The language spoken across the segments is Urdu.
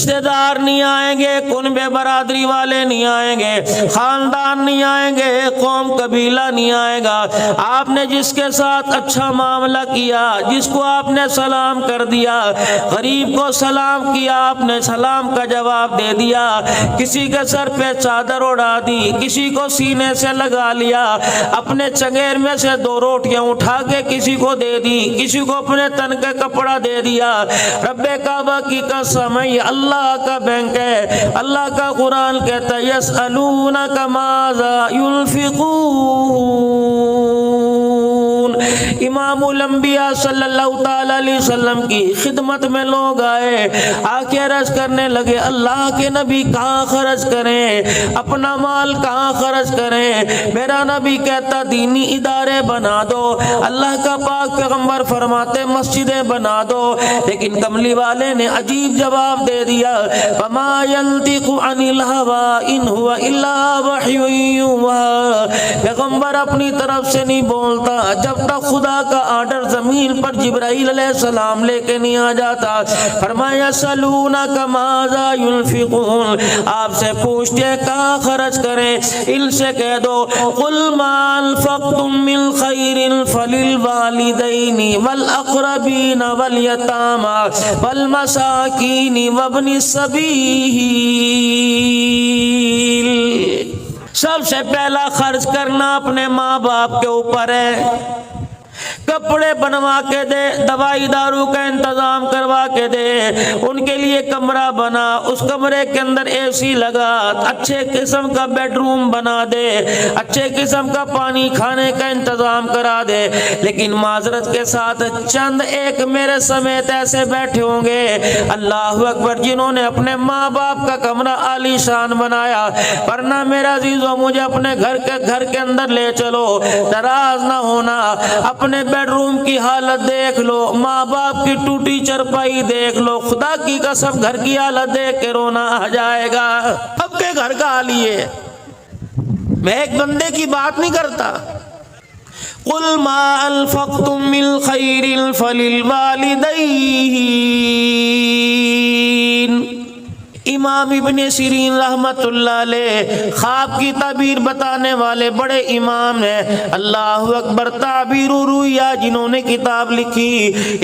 رشتہ دار نہیں آئیں گے، کنبے برادری والے نہیں آئیں گے، خاندان نہیں آئیں گے، قوم قبیلہ نہیں آئے گا۔ آپ نے جس کے ساتھ اچھا معاملہ کیا، جس کو آپ نے سلام کر دیا، غریب کو سلام کیا، آپ نے سلام کا جواب دے دیا، کسی کے سر پہ چادر اڑا دی، کسی کو سینے سے لگا لیا، اپنے چنگیر میں سے 2 روٹیاں اٹھا کے کسی کو دے دی، کسی کو اپنے تن کا کپڑا دے دیا۔ رب کعبہ کی قسم ہے، یہ اللہ کا بینک ہے۔ اللہ کا قرآن کہتا ہے یسألونک ماذا ينفقون۔ امام الانبیاء صلی اللہ تعالی علیہ وسلم کی خدمت میں لوگ آئے، آ کے عرض کرنے لگے اللہ کے نبی کہاں خرچ کریں، اپنا مال کہاں خرچ کریں؟ میرا نبی کہتا دینی ادارے بنا دو، اللہ کا پاک پیغمبر فرماتے مسجدیں بنا دو، لیکن کملی والے نے عجیب جواب دے دیا وما ينطق عن الهوى ان هو الا وحی یوحی۔ پیغمبر اپنی طرف سے نہیں بولتا جب تک خدا کا آرڈر زمین پر جبرائیل علیہ السلام لے کے نہیں آ جاتا۔ فرمایا یسألونک ماذا ينفقون، آپ سے پوچھتے ہیں کہاں خرچ کریں، ان سے کہہ دو قل ما انفقتم من خیر فللوالدین والاقربین والیتامى والمساکین وابن السبیل۔ سب سے پہلا خرچ کرنا اپنے ماں باپ کے اوپر ہے۔ کپڑے بنوا کے دے، دوائی دارو کا انتظام کروا کے دے، ان کے لیے کمرہ بنا، اس کمرے کے اندر اے سی لگا، اچھے قسم کا بیڈ روم بنا دے، اچھے قسم کا پانی کھانے کا انتظام کرا دے۔ لیکن معذرت کے ساتھ چند ایک میرے سمیت ایسے بیٹھے ہوں گے اللہ اکبر جنہوں نے اپنے ماں باپ کا کمرہ عالی شان بنایا، ورنہ میرا عزیزو مجھے اپنے گھر کے اندر لے چلو، ناراض نہ ہونا، اپنے بیڈ روم کی حالت دیکھ لو، ماں باپ کی ٹوٹی چرپائی دیکھ لو، خدا کی قسم گھر کی حالت دیکھ کے رونا آ جائے گا۔ اب کے گھر کا حال یہ ہے، میں ایک بندے کی بات نہیں کرتا۔ قل ما انفقتم من خیر فللوالدین۔ امام ابن سیرین رحمت اللہ علیہ خواب کی تعبیر بتانے والے بڑے امام ہیں، اللہ اکبر، تعبیر الرؤیا جنہوں نے کتاب لکھی۔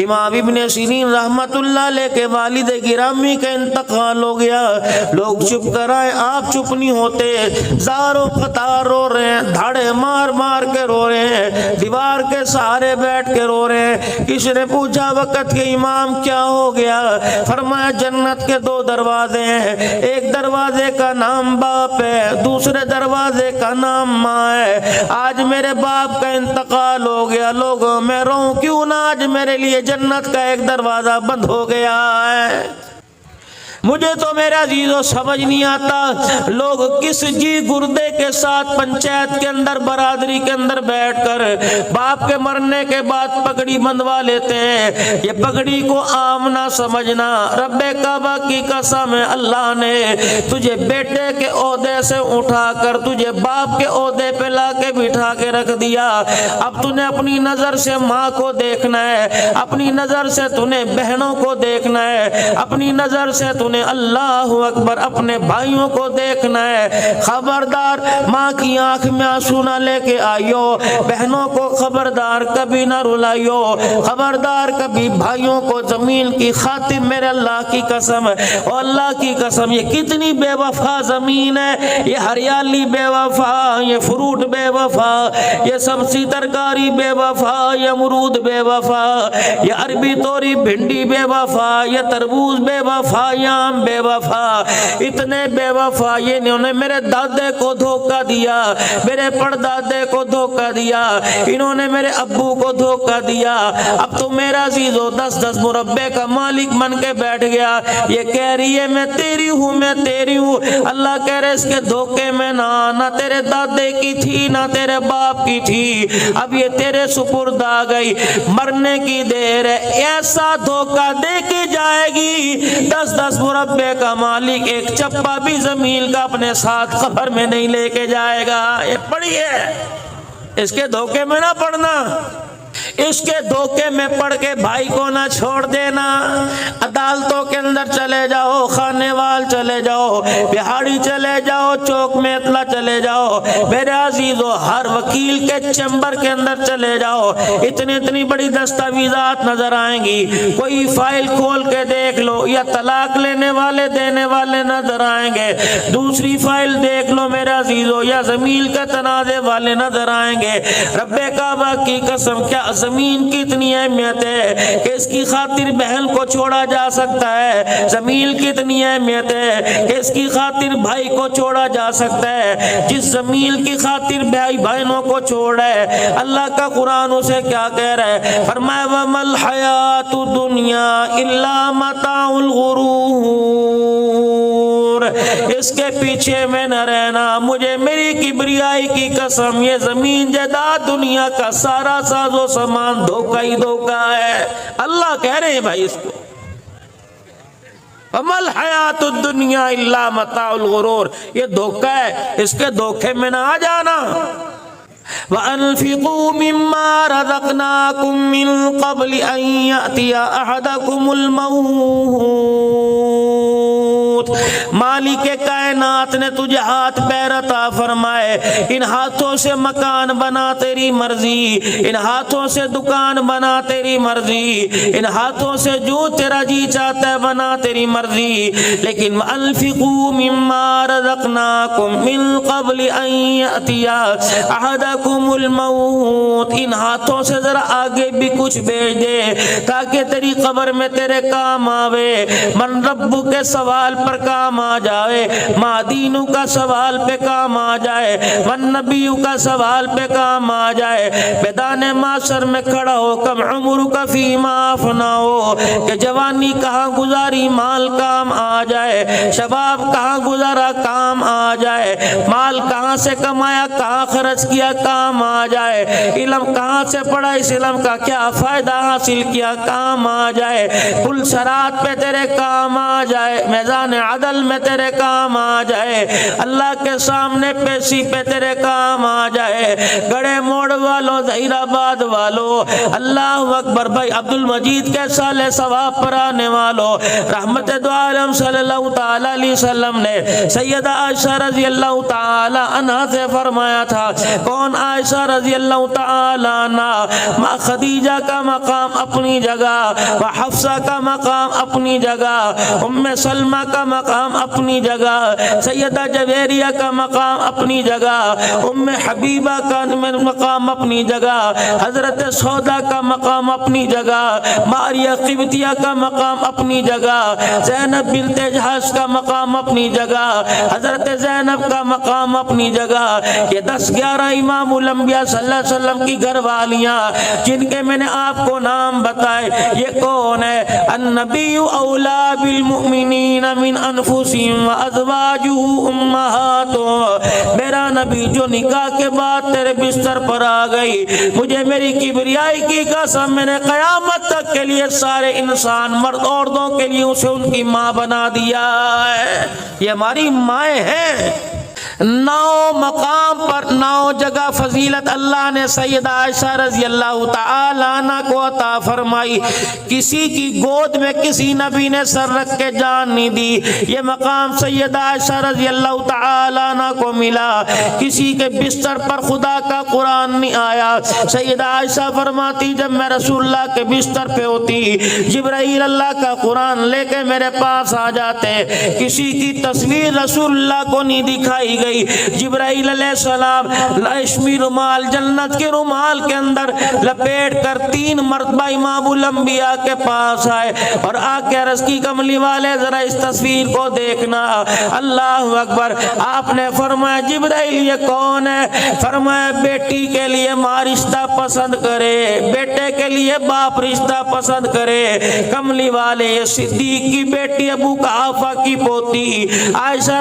امام ابن سیرین رحمت اللہ علیہ کے والد گرامی کا انتقال ہو گیا، لوگ چپ کر آئے، آپ چپ نہیں ہوتے، زاروں قطار رو رہے ہیں، دھاڑے مار مار کے رو رہے ہیں، دیوار کے سہارے بیٹھ کے رو رہے ہیں۔ کسی نے پوچھا وقت کے امام کیا ہو گیا؟ فرمایا جنت کے 2 دروازے، ایک دروازے کا نام باپ ہے، دوسرے دروازے کا نام ماں ہے۔ آج میرے باپ کا انتقال ہو گیا، لوگوں میں رہوں کیوں نہ، آج میرے لیے جنت کا ایک دروازہ بند ہو گیا ہے۔ مجھے تو میرا عزیزو سمجھ نہیں آتا لوگ کس جی گردے کے ساتھ پنچایت کے اندر، برادری کے اندر بیٹھ کر باپ کے مرنے کے بعد پگڑی بندھوا لیتے ہیں۔ یہ پگڑی کو عام نہ سمجھنا، رب کعبہ کی قسم ہے اللہ نے تجھے بیٹے کے عہدے سے اٹھا کر تجھے باپ کے عہدے پہ لا کے بٹھا کے رکھ دیا۔ اب تو نے اپنی نظر سے ماں کو دیکھنا ہے، اپنی نظر سے تو نے بہنوں کو دیکھنا ہے، اپنی نظر سے تو نے اللہ اکبر اپنے بھائیوں کو دیکھنا ہے۔ خبردار ماں کی آنکھ میں آنسو نہ لے کے آئیو، بہنوں کو خبردار کبھی نہ رلائیو، خبردار کبھی بھائیوں کو زمین کی خاطر، میرے اللہ کی قسم ہے، اور اللہ کی قسم یہ کتنی بے وفا زمین ہے، یہ ہریالی بے وفا، یہ فروٹ بے وفا، یہ سبزی ترکاری بے وفا، یہ امرود بے وفا، یہ عربی توری بھنڈی بے وفا، یہ تربوز بے وفا، یہ آم بے وفا، اتنے بے وفا یہ انہوں نے میرے دادے کو دھوکہ دیا، میرے پردادے کو دھوکہ دیا، انہوں نے میرے ابو کو دھوکہ دیا۔ اب تو میرا عزیزو 10 مربے کا مالک بن کے بیٹھ گیا، یہ کہہ رہی ہے میں تیری ہوں، میں تیری ہوں۔ اللہ کہہ رہے اس کے دھوکے میں نہ تیرے دادے کی تھی نہ تیرے باپ کی تھی، اب یہ تیرے سپرد آ گئی، مرنے کی دیر ہے، ایسا دھوکہ دے کے جائے گی 10 مربے کا مالک ایک چپا بھی زمین کا اپنے ساتھ قبر میں نہیں لے کے جائے گا۔ یہ پڑھیے، اس کے دھوکے میں نہ پڑنا۔ اس کے دھوکے میں پڑ کے بھائی کو نہ چھوڑ دینا. عدالتوں کے اندر چلے جاؤ, خانے وال چلے جاؤ, بہاڑی چلے جاؤ, چوک میں اطلاع چلے جاؤ, میرے عزیزو ہر وکیل کے چیمبر کے اندر چلے جاؤ, اتنی بڑی دستاویزات نظر آئیں گی. کوئی فائل کھول کے دیکھ لو, یا طلاق لینے والے دینے والے نظر آئیں گے. دوسری فائل دیکھ لو میرے عزیزو, یا زمین کے تنازع والے نظر آئیں گے. رب کعبہ کی قسم, کیا زمین کی اتنی اہمیت ہے کہ اس کی خاطر بہن کو چھوڑا جا سکتا ہے؟ زمین کی اتنی اہمیت ہے کہ اس کی خاطر بھائی کو چھوڑا جا سکتا ہے؟ جس زمین کی خاطر بھائی بہنوں کو چھوڑ ہے, اللہ کا قرآن اسے کیا کہہ رہا ہے؟ فرمایا وَمَا الْحَيَاةُ الدُّنْيَا إِلَّا مَتَاعُ الْغُرُورِ. اس کے پیچھے میں نہ رہنا, مجھے میری کبریائی کی قسم, یہ زمین جائیداد دنیا کا سارا ساز و سامان دھوکہ ہی دھوکہ ہے. اللہ کہہ رہے ہیں بھائی اس کو وَمَا الْحَيَاةُ الدُّنْيَا إِلَّا مَتَاعُ الْغُرُورِ. یہ دھوکہ ہے, اس کے دھوکے میں نہ آ جانا. وَأَنفِقُوا مِمَّا رَزَقْنَاكُم مِّن قَبْلِ أَن يَأْتِيَ أَحَدَكُمُ الْمَوْتُ. مالک کائنات نے تجھے ہاتھ پیر عطا فرمائے, ان ہاتھوں سے مکان بنا تیری مرضی, ان ہاتھوں سے دکان بنا تیری مرضی, ان ہاتھوں سے جو تیرا جی چاہتا ہے بنا تیری مرضی. لیکن وَأَنفِقُوا مِمَّا رَزَقْنَاكُم مِّن قَبْلِ أَن يَأْتِيَ أَحَدَكُمُ الْمَوْتُ. ان ہاتھوں سے ذرا آگے بھی کچھ بھیج دے تاکہ تیری قبر میں تیرے کام آوے. من ربو کے سوال پر کام آ جائے, ما دینو کا سوال پہ کام آ جائے, من نبیو کا سوال پہ کام آ جائے. میدان معاشر میں کھڑا ہو, کم عمر کا فیما افناؤ, کہ جوانی کہاں گزاری مال کام آ جائے, شباب کہاں گزارا کام آ جائے, مال کہاں سے کمایا کہاں خرچ کیا کام آ جائے, علم کہاں سے پڑھا اس علم کا کیا فائدہ حاصل کیا کام آ جائے, پل صراط پہ تیرے کام آ جائے, میدان عدل میں تیرے کام آ جائے, اللہ کے سامنے پیشی پہ تیرے کام آ جائے. گڑے موڑ والو, ظہیر آباد والو, اللہ اکبر. بھائی عبد المجید کے سال ثواب پر آنے والو, رحمت دو عالم صلی اللہ تعالی علیہ وسلم نے سیدہ عائشہ رضی اللہ تعالی عنہ سے فرمایا تھا. کون عائشہ رضی اللہ تعالی عنہ؟ ماں خدیجہ کا مقام اپنی جگہ, حفصہ کا مقام اپنی جگہ, ام سلمہ کا مقام اپنی جگہ, سیدہ جویریہ کا مقام اپنی جگہ, ام حبیبہ کا مقام اپنی جگہ, حضرت سودا کا مقام اپنی جگہ, ماریہ قبطیہ کا مقام اپنی جگہ, زینب بنت جحش کا مقام اپنی جگہ, حضرت زینب کا مقام اپنی جگہ. یہ 10-11 امام الانبیاء صلی اللہ علیہ وسلم کی گھر والیاں جن کے میں نے آپ کو نام بتائے, یہ کون ہے؟ النبی اولا بالمؤمنین من انفسہم وازواجہ امہاتہم. میرا نبی جو نکاح کے بعد تیرے بستر پر آ گئی, مجھے میری کبریائی کی قسم, میں نے قیامت تک کے لیے سارے انسان مرد عورتوں کے لیے اسے ان کی ماں بنا دیا ہے. یہ ہماری مائیں ہیں. 9 مقام پر 9 جگہ فضیلت اللہ نے سیدہ عائشہ رضی اللہ تعالی عنہ کو عطا فرمائی. کسی کی گود میں کسی نبی نے سر رکھ کے جان نہیں دی, یہ مقام سیدہ عائشہ رضی اللہ تعالی عنہ کو ملا. کسی کے بستر پر خدا کا قرآن نہیں آیا. سیدہ عائشہ فرماتی جب میں رسول اللہ کے بستر پہ ہوتی, جبرائیل اللہ کا قرآن لے کے میرے پاس آ جاتے. کسی کی تصویر رسول اللہ کو نہیں دکھائی گئی. جبرائیل علیہ السلام ریشمی رومال جنت کے رومال کے اندر لپیٹ کر 3 مرتبہ امام الانبیاء کے پاس آئے اور آ کے عرض کی کملی والے ذرا اس تصویر کو دیکھنا. اللہ اکبر. آپ نے فرمایا جبرائیل یہ کون ہے؟ فرمایا بیٹی کے لیے ماں رشتہ پسند کرے, بیٹے کے لیے باپ رشتہ پسند کرے. کملی والے یہ صدیق کی بیٹی ابو قحافہ کی پوتی عائشہ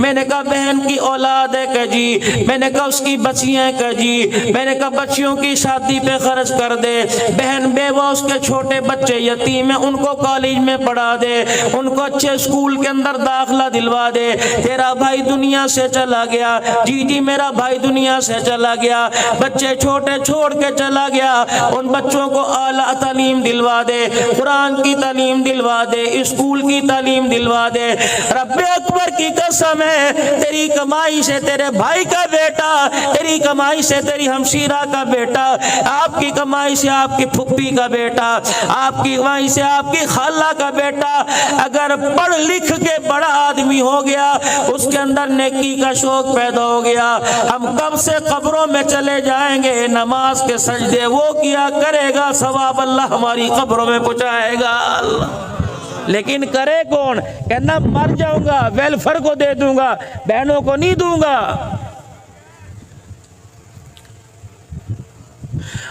میں نے کہا بہن کی اولاد ہے کہ جی، میں نے کہا اس کی بچیاں ہیں کہ جی، میں نے کہا بچیوں کی شادی پہ خرچ کر دے، بہن بیوہ اس کے چھوٹے بچے یتیم ہیں ان کو کالج میں پڑھا دے، ان کو اچھے اسکول کے اندر داخلہ دلوا دے، تیرا بھائی دنیا سے چلا گیا، جی جی میرا بھائی دنیا سے چلا گیا، بچے چھوٹے چھوڑ کے چلا گیا، ان بچوں کو اعلیٰ تعلیم دلوا دے، قرآن کی تعلیم دلوا دے، اسکول کی تعلیم دلوا دے۔ رب اکبر کی قسم ہے، تیری کمائی سے تیرے بھائی کا بیٹا، تیری کمائی سے تیری ہمشیرہ کا بیٹا، آپ کی کمائی سے آپ کی پھپھی کا بیٹا، آپ کی کمائی سے آپ کی خالہ کا بیٹا اگر پڑھ لکھ کے بڑا آدمی ہو گیا، اس کے اندر نیکی کا شوق پیدا ہو گیا، ہم کب سے قبروں میں چلے جائیں گے، نماز کے سجدے وہ کیا کرے گا، ثواب اللہ ہماری قبروں میں پہنچائے گا۔ لیکن کرے کون؟ کہنا مر جاؤں گا ویلفر کو دے دوں گا، بہنوں کو نہیں دوں گا۔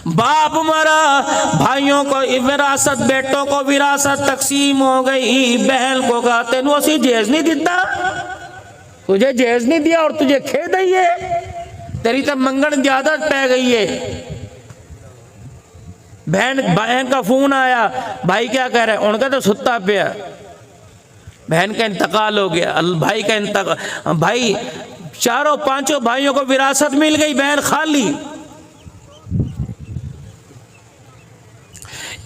باپ مرا، بھائیوں کو وراثت، بیٹوں کو وراثت تقسیم ہو گئی، بہن کو کہا تینوں اسی جہیز نہیں دیتا، تجھے جہیز نہیں دیا اور تجھے کھے دئیے، تیری تو منگن زیادت پہ گئی ہے۔ بہن کا فون آیا، بھائی کیا کہہ رہے ہیں؟ ان کا تو ستا پیا، بہن کا انتقال ہو گیا، بھائی کا انتقال، بھائی چاروں پانچوں بھائیوں کو وراثت مل گئی، بہن خالی۔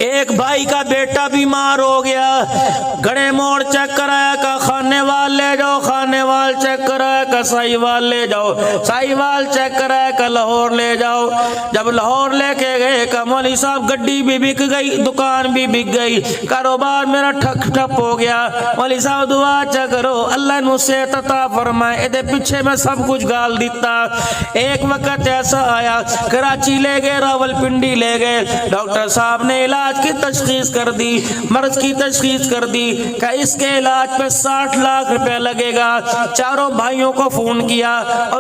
ایک بھائی کا بیٹا بیمار ہو گیا، گڑے موڑ چیک کرایا کہ خانے وال لے جاؤ، خانے وال چیک کرایا کہ سائی وال لے جاؤ، سائی وال چیک کرایا کہ لاہور لے جاؤ۔ جب لاہور لے کے گئے کہ مولوی صاحب گڈی بھی بک گئی، دکان بھی بک گئی، کاروبار میرا ٹھپ ہو گیا، مولوی صاحب دعا اچھا کرو اللہ نے اسے عطا فرمائے، ادھے پیچھے میں سب کچھ گال دیتا۔ ایک وقت ایسا آیا، کراچی لے گئے، راول پنڈی لے گئے، ڈاکٹر صاحب نے علاج کی تشخیص کر دی، مرض کی تشخیص کر دی کہ اس کے علاج پہ 60 لاکھ روپے لگے گا۔ چاروں بھائیوں کو فون کیا،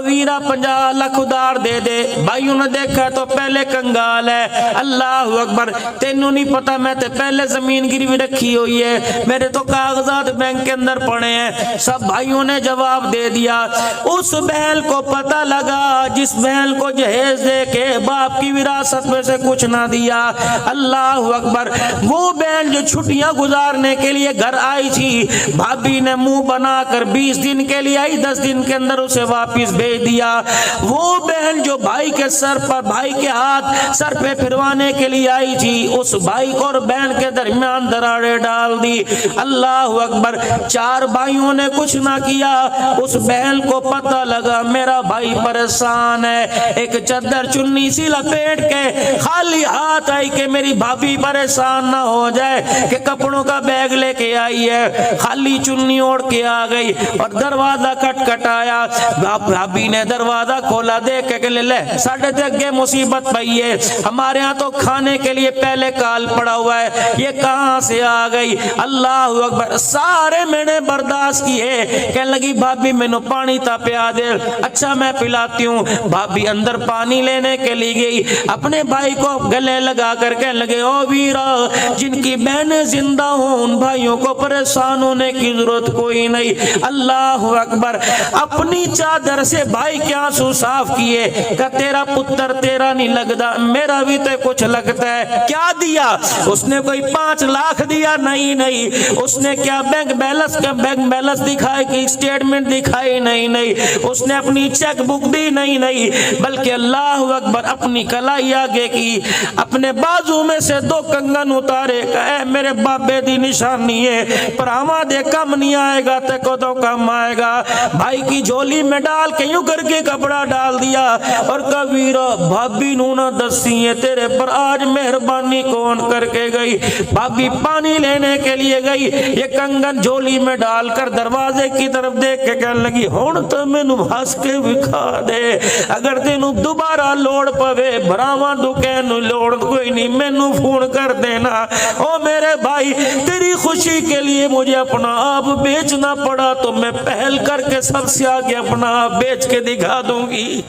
ویرا 50 لاکھ ادھار دے دے۔ بھائیوں نے دیکھا تو پہلے کنگال ہے، اللہ اکبر، تینوں نہیں پتا میں تے پہلے زمین گروی رکھی ہوئی ہے، میرے تو کاغذات بینک کے اندر پڑے ہیں۔ سب بھائیوں نے جواب دے دیا۔ اس بہن کو پتہ لگا جس بہن کو جہیز دے کے باپ کی وراثت میں سے کچھ نہ دیا، اللہ اکبر، وہ بہن جو چھٹیاں گزارنے کے لیے گھر آئی تھی، بھابی نے منہ بنا کر 20 دن کے لیے آئی، 10 دن کے اندر اسے واپس بھیج دیا۔ وہ بہن جو بھائی کے سر پر، بھائی کے ہاتھ سر پہ پھروانے کے لیے آئی تھی، اس بھائی کو اور بہن کے درمیان دراڑیں ڈال دی، اللہ اکبر۔ 4 بھائیوں نے کچھ نہ کیا، اس بہن کو پتہ لگا میرا بھائی پریشان ہے، ایک چادر چنی سی لپیٹ کے خالی ہاتھ آئی کہ میری بھابی پریشان نہ ہو جائے، کہ کپڑوں کا بیگ لے کے آئی ہے، خالی چنی اوڑھ کے آ گئی اور دروازہ کھٹکھٹایا۔ بھابی نے دروازہ کھولا، دیکھ کے لے ساڑھے تک مصیبت پئی ہے، ہمارے ہاں تو کھانے کے لیے پہلے کال پڑا ہوا ہے، یہ کہاں سے آ گئی، اللہ اکبر۔ سارے میں نے برداشت کیے، کہنے لگی بھابی میں نے پانی تا پیا دے، اچھا میں پلاتی ہوں۔ بھابی اندر پانی لینے کے لیے گئی، اپنے بھائی کو گلے لگا کر کہنے لگے او ویرا، جن کی بہنیں زندہ ہوں ان بھائیوں کو پریشان ہونے کی ضرورت کوئی نہیں، اللہ اکبر۔ اپنی چادر سے بھائی کے آنسو صاف کیے کہ تیرا پتر تیرا نہیں لگتا، میرا بھی تو کچھ لگتا ہے۔ کیا دیا اس نے؟ کوئی 5 لاکھ دیا؟ نہیں نہیں۔ اس نے کیا بینک بیلنس دکھائی کہ اسٹیٹمنٹ دکھائی؟ نہیں۔ اس نے اپنی چیک بک دی؟ نہیں، بلکہ اللہ اکبر اپنی کلائی آگے کی، اپنے بازو میں سے 2 کنگن اتارے کہ اے میرے بابے دی نشانی ہے، پر ہما دے کم نہیں آئے گا تے کو تو کم آئے گا۔ بھائی کی جھولی میں ڈال کے یوں کر کے کپڑا ڈال دیا اور کبیرہ بھابی نو نہ دسی ہے تیرے پر آج مہربانی کون کر کے گئی۔ بھابی پانی لینے کے لیے گئی، یہ کنگن جھولی میں ڈال کر دروازے کی طرف دیکھ کے کہنے لگی ہون تو مینوں ہنس کے وکھا دے، اگر تینوں دوبارہ لوڑ پوے بھراواں دکین لوڑ کوئی نہیں، مینوں فون کر دینا۔ او میرے بھائی، تیری خوشی کے لیے مجھے اپنا آپ بیچنا پڑا تو میں پہل کر کے سب سے آگے اپنا آپ بیچ کے دکھا دوں گی۔